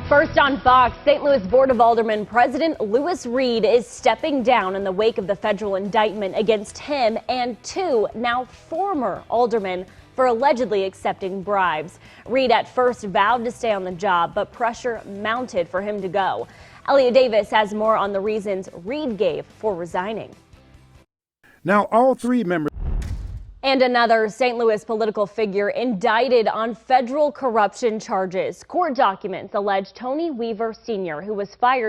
First on Fox, St. Louis Board of Aldermen President Lewis Reed is stepping down in the wake of the federal indictment against him and two now former aldermen for allegedly accepting bribes. Reed at first vowed to stay on the job, but pressure mounted for him to go. Elliot Davis has more on the reasons Reed gave for resigning. Now all three members. And another St. Louis political figure indicted on federal corruption charges. Court documents allege Tony Weaver Sr., who was fired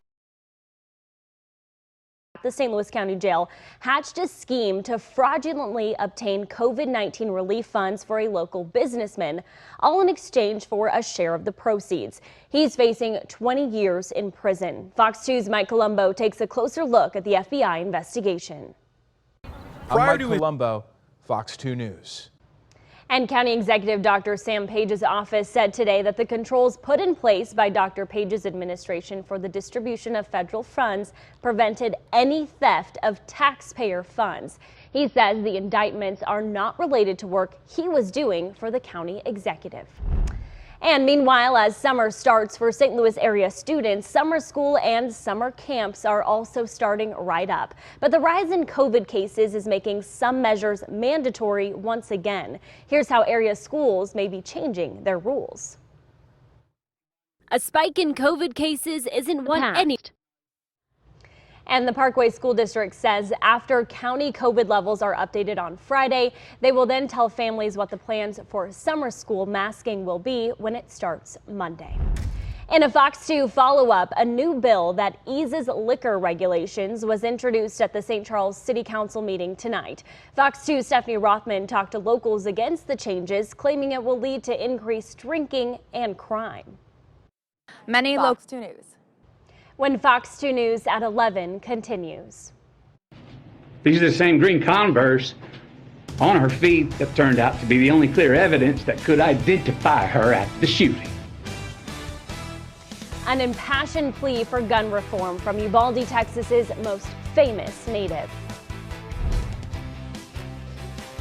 at the St. Louis County Jail, hatched a scheme to fraudulently obtain COVID-19 relief funds for a local businessman, all in exchange for a share of the proceeds. He's facing 20 years in prison. Fox 2's Mike Colombo takes a closer look at the FBI investigation. I'm Mike Colombo, Fox 2 News. And County Executive Dr. Sam Page's office said today that the controls put in place by Dr. Page's administration for the distribution of federal funds prevented any theft of taxpayer funds. He says the indictments are not related to work he was doing for the county executive. And meanwhile, as summer starts for St. Louis area students, summer school and summer camps are also starting right up. But the rise in COVID cases is making some measures mandatory once again. Here's how area schools may be changing their rules. A spike in COVID cases isn't one any. And the Parkway School District says after county COVID levels are updated on Friday, they will then tell families what the plans for summer school masking will be when it starts Monday. In a Fox 2 follow-up, a new bill that eases liquor regulations was introduced at the St. Charles City Council meeting tonight. Fox 2's Stephanie Rothman talked to locals against the changes, claiming it will lead to increased drinking and crime. Many Fox 2 News. When Fox 2 News at 11 continues. These are the same green Converse on her feet that turned out to be the only clear evidence that could identify her at the shooting. An impassioned plea for gun reform from Uvalde, Texas's most famous native.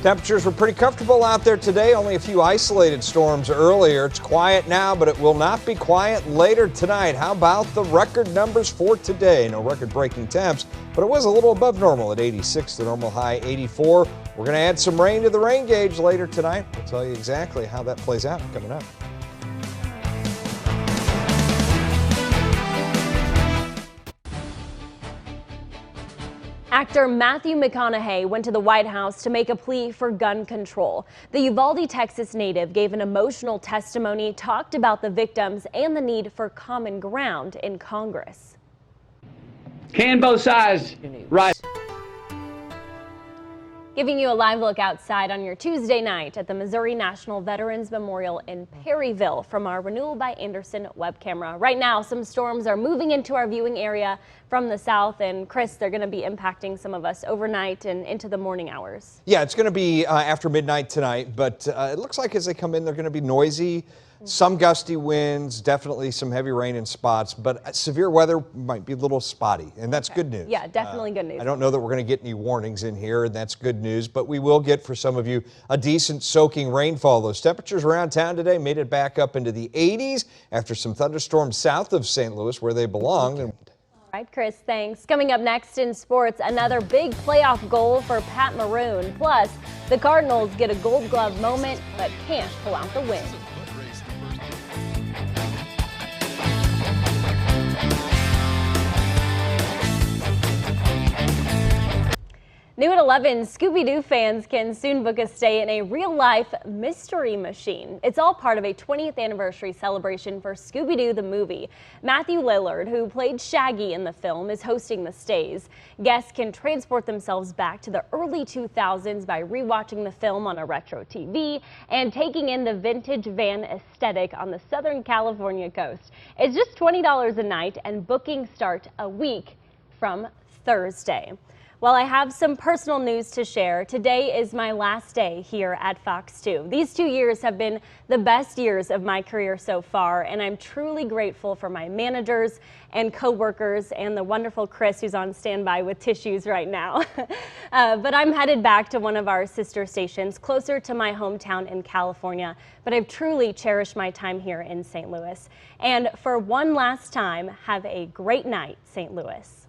Temperatures were pretty comfortable out there today. Only a few isolated storms earlier. It's quiet now, but it will not be quiet later tonight. How about the record numbers for today? No record-breaking temps, but it was a little above normal at 86, the normal high 84. We're going to add some rain to the rain gauge later tonight. We'll tell you exactly how that plays out coming up. Actor Matthew McConaughey went to the White House to make a plea for gun control. The Uvalde, Texas native gave an emotional testimony, talked about the victims and the need for common ground in Congress. Can both sides rise? Giving you a live look outside on your Tuesday night at the Missouri National Veterans Memorial in Perryville from our Renewal by Anderson web camera. Right now, some storms are moving into our viewing area from the south, and Chris, they're going to be impacting some of us overnight and into the morning hours. Yeah, it's going to be after midnight tonight, but it looks like as they come in, they're going to be noisy. Some gusty winds, definitely some heavy rain in spots, but severe weather might be a little spotty, and that's good news. Yeah, definitely good news. I don't know that we're going to get any warnings in here, and that's good news, but we will get, for some of you, a decent soaking rainfall. Those temperatures around town today made it back up into the 80s after some thunderstorms south of St. Louis where they belong. All right, Chris, thanks. Coming up next in sports, another big playoff goal for Pat Maroon. Plus, the Cardinals get a Gold Glove moment but can't pull out the win. New at 11, Scooby-Doo fans can soon book a stay in a real-life mystery machine. It's all part of a 20th anniversary celebration for Scooby-Doo the movie. Matthew Lillard, who played Shaggy in the film, is hosting the stays. Guests can transport themselves back to the early 2000s by rewatching the film on a retro TV and taking in the vintage van aesthetic on the Southern California coast. It's just $20 a night, and bookings start a week from Thursday. Well, I have some personal news to share. Today is my last day here at Fox 2. These 2 years have been the best years of my career so far, and I'm truly grateful for my managers and co-workers and the wonderful Chris, who's on standby with tissues right now. But I'm headed back to one of our sister stations closer to my hometown in California. But I've truly cherished my time here in St. Louis. And for one last time, have a great night, St. Louis.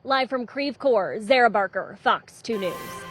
Live from Creve Coeur, Zara Barker, Fox 2 News.